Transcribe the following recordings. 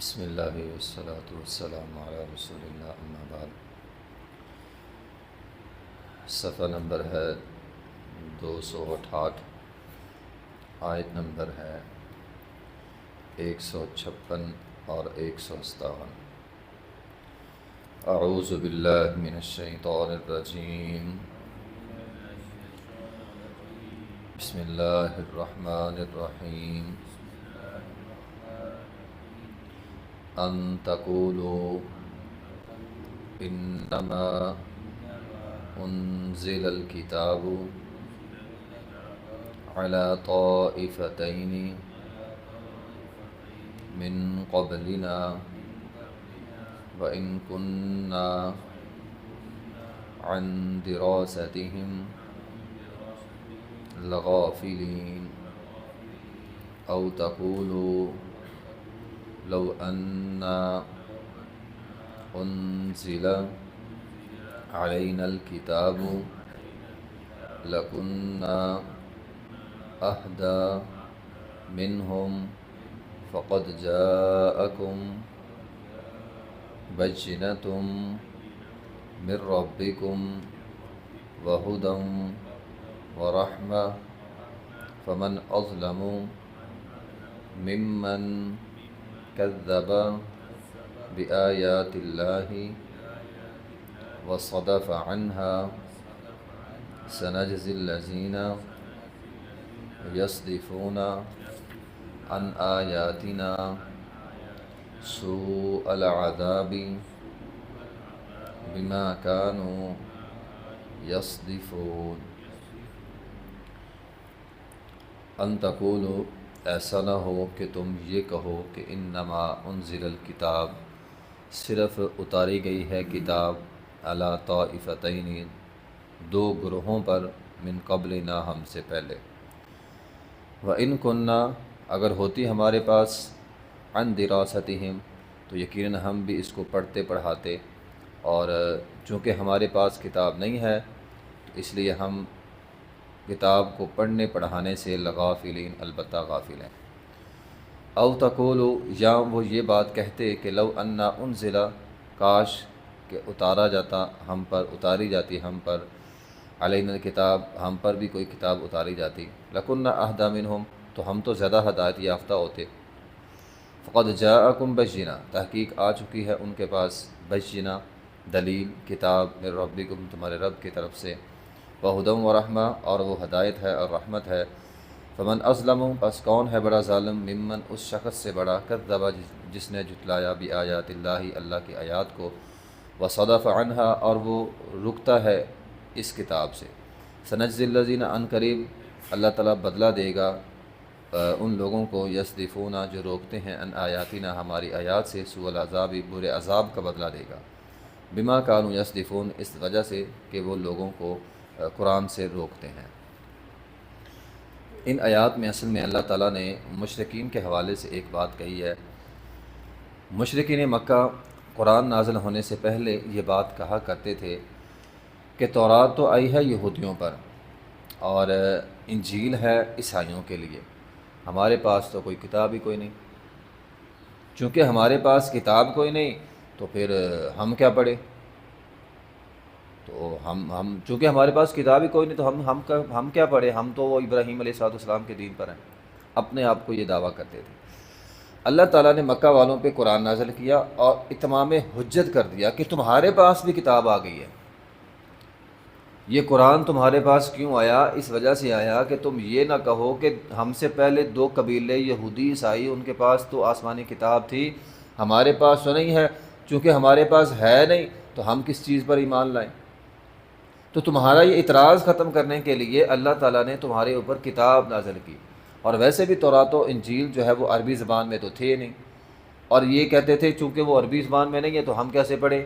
بسم اللہ والصلاة والسلام علی رسول اللہ اما بعد۔ صفحہ نمبر ہے 268، آیت نمبر ہے 156 اور 157۔ اعوذ باللہ من الشیطان الرجیم، بسم اللہ الرحمن الرحیم۔ ان تقولوا انما انزل الکتاب على طائفتین من قبلنا وإن كنا عن دراستهم لغافلين أو تقولوا لو أن أنزل علينا الكتاب لكنا أهدى منهم فقد جاءكم بينة من ربكم وهدى ورحمة فمن أظلم ممن كذب بآيات الله وصدف عنها سنجزي الذين يصدفون عن آياتنا سوء العذاب بما كانوا يصدفون۔ ان تقولوا، ایسا نہ ہو کہ تم یہ کہو کہ انما انزل الکتاب، صرف اتاری گئی ہے کتاب علی طائفتین، دو گروہوں پر، من قبلنا، ہم سے پہلے، وَإِن كُنَّا، اگر ہوتی ہمارے پاس، عن دراستہم، تو یقیناً ہم بھی اس کو پڑھتے پڑھاتے، اور چونکہ ہمارے پاس کتاب نہیں ہے تو اس لیے ہم کتاب کو پڑھنے پڑھانے سے لغافلین، البتہ غافل ہیں۔ او تقولو، یا وہ یہ بات کہتے کہ لو انا انزل، کاش کہ اتارا جاتا ہم پر، اتاری جاتی ہم پر، علینا کتاب، ہم پر بھی کوئی کتاب اتاری جاتی، لکنا اہدی منہم، تو ہم تو زیادہ ہدایت یافتہ ہوتے۔ فقد جاءکم بینہ، تحقیق آ چکی ہے ان کے پاس، بینہ، دلیل، کتاب، من ربکم، تمہارے رب کی طرف سے، وہدی ورحمہ، اور وہ ہدایت ہے اور رحمت ہے۔ فمن اظلم، پس کون ہے بڑا ظالم، ممن، اس شخص سے بڑا، کذب، جس نے جھٹلایا، بآیات اللہ، اللہ کی آیات کو، وصدف عنہا، اور وہ رکتا ہے اس کتاب سے۔ سنجزی الذین، ان قریب اللہ تعالیٰ بدلہ دے گا ان لوگوں کو، یصدفون، جو روکتے ہیں، ان آیاتنا، ہماری آیات سے، سوء العذاب، برے عذاب کا بدلہ دے گا، بما کانوا یصدفون، اس وجہ سے کہ وہ لوگوں کو قرآن سے روکتے ہیں۔ ان آیات میں اصل میں اللہ تعالیٰ نے مشرکین کے حوالے سے ایک بات کہی ہے۔ مشرکین مکہ قرآن نازل ہونے سے پہلے یہ بات کہا کرتے تھے کہ تورات تو آئی ہے یہودیوں پر اور انجیل ہے عیسائیوں کے لیے، ہمارے پاس تو کوئی کتاب ہی کوئی نہیں، چونکہ ہمارے پاس کتاب کوئی نہیں تو پھر ہم کیا پڑھیں، تو ہم چونکہ ہمارے پاس کتاب ہی کوئی نہیں تو ہم کیا پڑھیں، ہم تو وہ ابراہیم علیہ السلام کے دین پر ہیں، اپنے آپ کو یہ دعویٰ کرتے تھے۔ اللہ تعالیٰ نے مکہ والوں پہ قرآن نازل کیا اور اتمام حجت کر دیا کہ تمہارے پاس بھی کتاب آ گئی ہے، یہ قرآن تمہارے پاس کیوں آیا، اس وجہ سے آیا کہ تم یہ نہ کہو کہ ہم سے پہلے دو قبیلے یہودی عیسائی، ان کے پاس تو آسمانی کتاب تھی، ہمارے پاس تو نہیں ہے، چونکہ ہمارے پاس ہے نہیں تو ہم کس چیز پر ایمان لائیں۔ تو تمہارا یہ اعتراض ختم کرنے کے لیے اللہ تعالیٰ نے تمہارے اوپر کتاب نازل کی، اور ویسے بھی تورات و انجیل جو ہے وہ عربی زبان میں تو تھے نہیں، اور یہ کہتے تھے چونکہ وہ عربی زبان میں نہیں ہے تو ہم کیسے پڑھیں،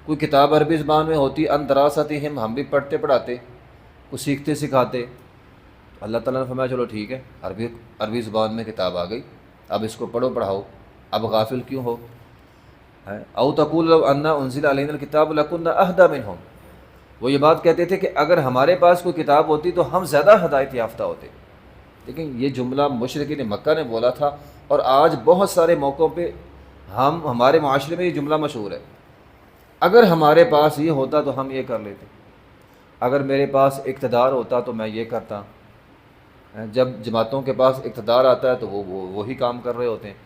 کوئی کتاب عربی زبان میں ہوتی، ان دراستہم، ہم بھی پڑھتے پڑھاتے، کچھ سیکھتے سکھاتے۔ اللہ تعالیٰ نے فرمایا چلو ٹھیک ہے، عربی زبان میں کتاب آ گئی، اب اس کو پڑھو پڑھاؤ، اب غافل کیوں ہو؟ او تقول لو ان انزل علینا الکتاب لکنا اہدی منہم، وہ یہ بات کہتے تھے کہ اگر ہمارے پاس کوئی کتاب ہوتی تو ہم زیادہ ہدایت یافتہ ہوتے۔ لیکن یہ جملہ مشرکین مکہ نے بولا تھا، اور آج بہت سارے موقعوں پہ ہمارے معاشرے میں یہ جملہ مشہور ہے، اگر ہمارے پاس یہ ہوتا تو ہم یہ کر لیتے، اگر میرے پاس اقتدار ہوتا تو میں یہ کرتا۔ جب جماعتوں کے پاس اقتدار آتا ہے تو وہی کام کر رہے ہوتے ہیں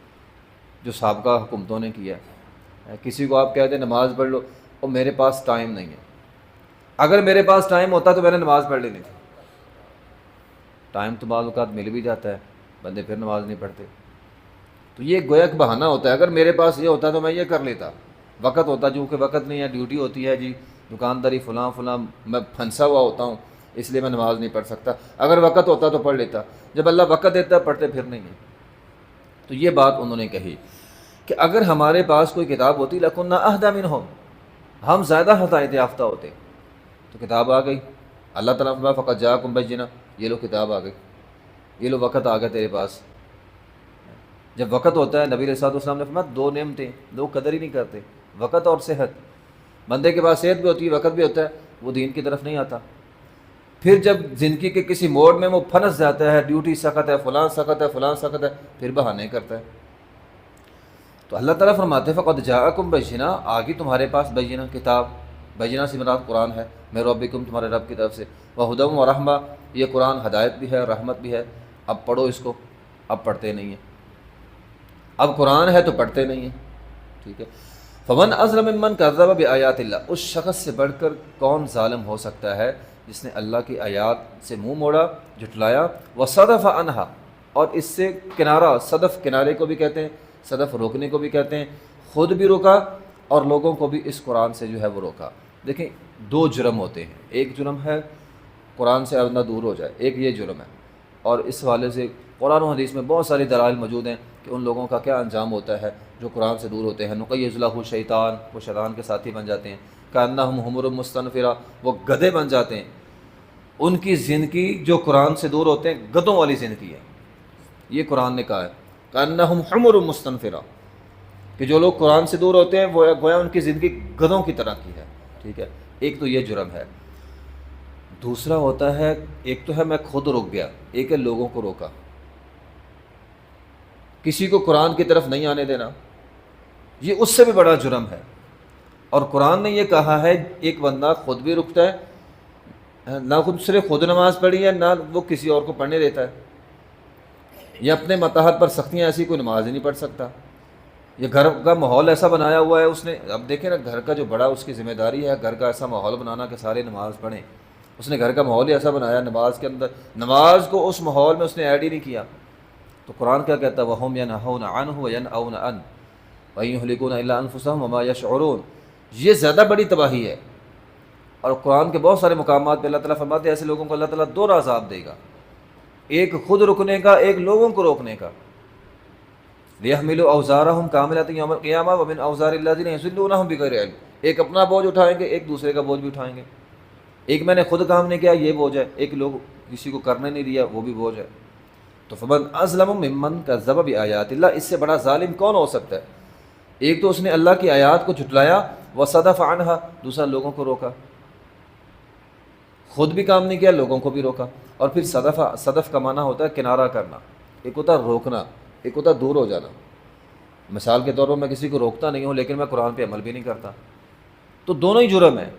جو سابقہ حکومتوں نے کیا ہے۔ کسی کو آپ کہہ دیں نماز پڑھ لو، اور میرے پاس ٹائم نہیں ہے، اگر میرے پاس ٹائم ہوتا تو میں نے نماز پڑھ لینی تھی۔ ٹائم تو بعض اوقات مل بھی جاتا ہے، بندے پھر نماز نہیں پڑھتے، تو یہ گویا کہ بہانہ ہوتا ہے۔ اگر میرے پاس یہ ہوتا تو میں یہ کر لیتا، وقت ہوتا، چونکہ وقت نہیں ہے، ڈیوٹی ہوتی ہے جی، دکانداری فلاں فلاں، میں پھنسا ہوا ہوتا ہوں اس لیے میں نماز نہیں پڑھ سکتا، اگر وقت ہوتا تو پڑھ لیتا۔ جب اللہ وقت دیتا ہے پڑھتے پھر نہیں ہیں۔ تو یہ بات انہوں نے کہی کہ اگر ہمارے پاس کوئی کتاب ہوتی لَكُنَّا أَهْدَىٰ مِنْهُمْ، ہم زیادہ ہدایت یافتہ ہوتے۔ تو کتاب آ گئی، اللہ تعالیٰ فرمایا فَقَدْ جَاءَكُمْ بَيِّنَةٌ، یہ لو کتاب آ گئی، یہ لو وقت آ گیا تیرے پاس۔ جب وقت ہوتا ہے، نبی علیہ الصلوۃ والسلام نے فرمایا دو نعمتیں لوگ قدر ہی نہیں کرتے، وقت اور صحت۔ بندے کے پاس صحت بھی ہوتی ہے، وقت بھی ہوتا ہے، وہ دین کی طرف نہیں آتا۔ پھر جب زندگی کے کسی موڑ میں وہ پھنس جاتا ہے، ڈیوٹی سخت ہے، فلاں سخت ہے، فلاں سخت ہے، پھر بہانے کرتا ہے۔ تو اللہ تعالیٰ فرماتے ہیں فقد جاءکم بینہ، آگی تمہارے پاس بینہ کتاب، بینہ سے مراد قرآن ہے، من ربکم تمہارے رب کی طرف سے، وہدی ورحمہ، یہ قرآن ہدایت بھی ہے، رحمت بھی ہے۔ اب پڑھو اس کو، اب پڑھتے نہیں ہیں، اب قرآن ہے تو پڑھتے نہیں ہیں، ٹھیک ہے۔ فمن اظلم ممن کذب بآیات اللہ، اس شخص سے بڑھ کر کون ظالم ہو سکتا ہے جس نے اللہ کی آیات سے منہ موڑا، جھٹلایا، وصدف عنہا، اور اس سے کنارہ، صدف کنارے کو بھی کہتے ہیں، صدف روکنے کو بھی کہتے ہیں، خود بھی روکا اور لوگوں کو بھی اس قرآن سے جو ہے وہ روکا۔ دیکھیں دو جرم ہوتے ہیں، ایک جرم ہے قرآن سے بندہ دور ہو جائے، ایک یہ جرم ہے، اور اس حوالے سے قرآن و حدیث میں بہت ساری دلائل موجود ہیں کہ ان لوگوں کا کیا انجام ہوتا ہے جو قرآن سے دور ہوتے ہیں۔ نقیض لہ شیطان، وہ شیطان کے ساتھی بن جاتے ہیں، کأنہم حمر مستنفرہ، وہ گدھے بن جاتے ہیں۔ ان کی زندگی جو قرآن سے دور ہوتے ہیں گدھوں والی زندگی ہے، یہ قرآن نے کہا ہے کأنہم حمر مستنفرہ، کہ جو لوگ قرآن سے دور ہوتے ہیں وہ گویا ان کی زندگی گدھوں کی طرح کی ہے، ٹھیک ہے۔ ایک تو یہ جرم ہے، دوسرا ہوتا ہے، ایک تو ہے میں خود رک گیا، ایک ہے لوگوں کو روکا، کسی کو قرآن کی طرف نہیں آنے دینا، یہ اس سے بھی بڑا جرم ہے۔ اور قرآن نے یہ کہا ہے ایک بندہ خود بھی رکتا ہے، نہ خود صرف خود نماز پڑھی ہے، نہ وہ کسی اور کو پڑھنے دیتا ہے، یا اپنے متاحت پر سختیاں ایسی کوئی نماز ہی نہیں پڑھ سکتا، یہ گھر کا ماحول ایسا بنایا ہوا ہے اس نے۔ اب دیکھیں نا، گھر کا جو بڑا اس کی ذمہ داری ہے گھر کا ایسا ماحول بنانا کہ سارے نماز پڑھیں، اس نے گھر کا ماحول ہی ایسا بنایا، نماز کے اندر نماز کو اس ماحول میں اس نے ایڈ ہی نہیں کیا۔ تو قرآن کیا کہتا ہے وَهُمْ يَنْهَوْنَ عَنْهُ وَيَنْأَوْنَ عَنْهُ وَإِنْ يُهْلِكُونَ إِلَّا أَنفُسَهُمْ وَمَا يَشْعُرُونَ، یہ زیادہ بڑی تباہی ہے۔ اور قرآن کے بہت سارے مقامات پہ اللہ تعالیٰ فرماتے ہیں ایسے لوگوں کو اللہ تعالیٰ دو عذاب دے گا، ایک خود رکنے کا، ایک لوگوں کو روکنے کا۔ لِيَحْمِلُوا أَوْزَارَهُمْ كَامِلَةً يَوْمَ الْقِيَامَةِ وَمِنْ أَوْزَارِ الَّذِينَ يُضِلُّونَهُمْ بِغَيْرِ عِلْمٍ، ایک اپنا بوجھ اٹھائیں گے، ایک دوسرے کا بوجھ بھی اٹھائیں گے، ایک میں نے خود کام نہیں کیا یہ بوجھ ہے، ایک لوگ کسی کو کرنے نہیں دیا وہ بھی بوجھ ہے۔ تو فمن اظلم ممن کذب بآیات اللہ، اس سے بڑا ظالم کون ہو سکتا ہے؟ ایک تو اس نے اللہ کی آیات کو جھٹلایا، وصدف عنہا، دوسرا لوگوں کو روکا، خود بھی کام نہیں کیا، لوگوں کو بھی روکا۔ اور پھر صدف کا معنی ہوتا ہے کنارہ کرنا، ایک ہوتا ہے روکنا، ایک ہوتا ہے دور ہو جانا۔ مثال کے طور پر میں کسی کو روکتا نہیں ہوں لیکن میں قرآن پہ عمل بھی نہیں کرتا، تو دونوں ہی جرم ہے۔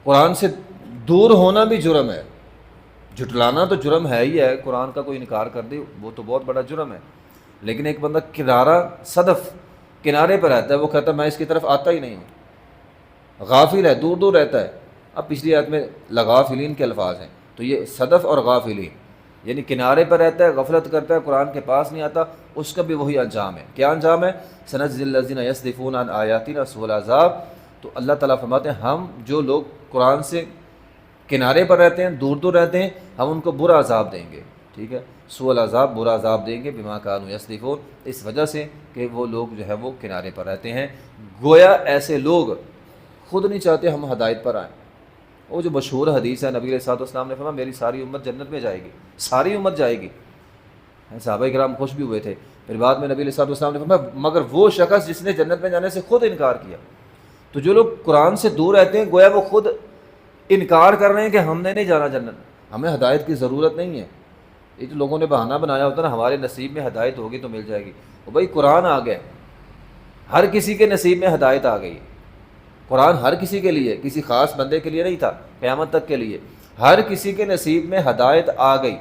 قرآن سے دور ہونا بھی جرم ہے، جھٹلانا تو جرم ہے ہی ہے، قرآن کا کوئی انکار کر دے وہ تو بہت بڑا جرم ہے۔ لیکن ایک بندہ کنارہ، صدف کنارے پر رہتا ہے، وہ کہتا ہے میں اس کی طرف آتا ہی نہیں ہوں، غافل ہے، دور دور رہتا ہے۔ اب پچھلی آیت میں لغافلین کے الفاظ ہیں، تو یہ صدف اور غافلین یعنی کنارے پر رہتا ہے، غفلت کرتا ہے، قرآن کے پاس نہیں آتا، اس کا بھی وہی انجام ہے۔ کیا انجام ہے؟ سنجزی الذین یصدفون عن آیاتنا سوء العذاب۔ تو اللہ تعالیٰ فرماتے ہیں ہم جو لوگ قرآن سے کنارے پر رہتے ہیں، دور دور رہتے ہیں، ہم ان کو برا عذاب دیں گے، ٹھیک ہے، سوء العذاب، برا عذاب دیں گے، بما کانوا یصدفون، اس وجہ سے کہ وہ لوگ جو ہے وہ کنارے پر رہتے ہیں۔ گویا ایسے لوگ خود نہیں چاہتے ہم ہدایت پر آئیں۔ وہ جو مشہور حدیث ہے، نبی علیہ الصلوۃ والسلام نے فرمایا میری ساری امت جنت میں جائے گی، ساری امت جائے گی۔ صحابہ کرام خوش بھی ہوئے تھے۔ پھر بعد میں نبی علیہ الصلوۃ والسلام نے فرمایا مگر وہ شخص جس نے جنت میں جانے سے خود انکار کیا۔ تو جو لوگ قرآن سے دور رہتے ہیں گویا وہ خود انکار کر رہے ہیں کہ ہم نے نہیں جانا جنت، ہمیں ہدایت کی ضرورت نہیں ہے۔ یہ جو لوگوں نے بہانہ بنایا ہوتا ہے نا ہمارے نصیب میں ہدایت ہوگی تو مل جائے گی، وہ بھائی قرآن آ گئے، ہر کسی کے نصیب میں ہدایت آ گئی. قرآن ہر کسی کے لیے، کسی خاص بندے کے لیے نہیں تھا، قیامت تک کے لیے ہر کسی کے نصیب میں ہدایت آ گئی.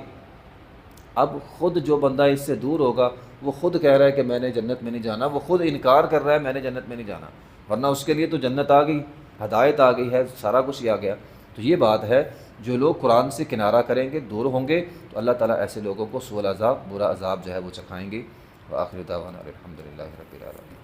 اب خود جو بندہ اس سے دور ہوگا وہ خود کہہ رہا ہے کہ میں نے جنت میں نہیں جانا، وہ خود انکار کر رہا ہے میں نے جنت میں نہیں جانا، ورنہ اس کے لیے تو جنت آ گئی، ہدایت آ گئی ہے، سارا کچھ ہی آ گیا. تو یہ بات ہے، جو لوگ قرآن سے کنارہ کریں گے، دور ہوں گے، تو اللہ تعالیٰ ایسے لوگوں کو سوء العذاب، برا عذاب جو ہے وہ چکھائیں گے. وآخر دعوانا الحمد للہ رب العالمین.